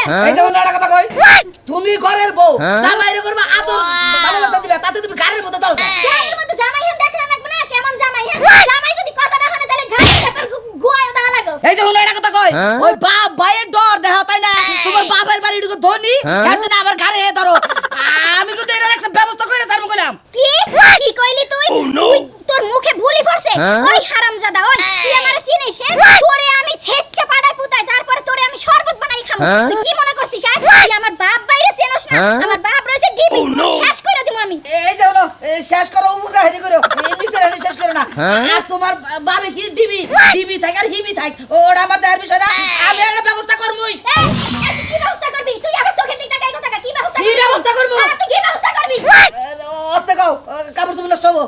কেন এই যে ওনার কথা কই তুমি ঘরের বউ জামাইরে করবা আদর ভালোবাসা দিবা তাতে তুমি গাড়ির মধ্যে দাও গায়ের মধ্যে জামাই হেন দেখলা লাগবে না কেমন জামাই হেন জামাই যদি কথা না শুনে তাহলে ঘাড়ে কাটাল গোয় দাও লাগো এই যে ওনার কথা কই ওই বাপ ভাইয়ের ডর দেখা তাই না তোমার বাবার বাড়ি ঢুকে ধনী এর জন্য আবার ঘাড়ে ধরো আমি কিন্তু এটার একটা ব্যবস্থা করে সারমু কইলাম কি কি কইলি তুই তুই তোর মুখে ভুলি পড়ছে ওই হারামজাদা ওই তুই আমারে চিনিস তোরে আমি ছেচ্চা পাড়ায় পুতাই তারপরে তোরে আমি শরবত বানাই খাবো তুই কি মনে করছিস তুই আমার বাপ বাইরে চেনস না আমার বাপ রয়েছে ডিবি শেষ করে দিমু আমি এই যে হলো শেষ করো উপকা হেডি করো নিচে হেডি শেষ করো না আর তোমার বাবে কি ডিবি ডিবি থাক আর হিবি থাক ওটা আমার দেয়ার বিষয় না আমি একটা ব্যবস্থা করমুই কি ব্যবস্থা করবি তুই আমার চোখের দিক তাকাই কথা কি ব্যবস্থা কি ব্যবস্থা করব তুই কি ব্যবস্থা করবি অস্তে গাও কাপড় চুপড় নষ্ট হবো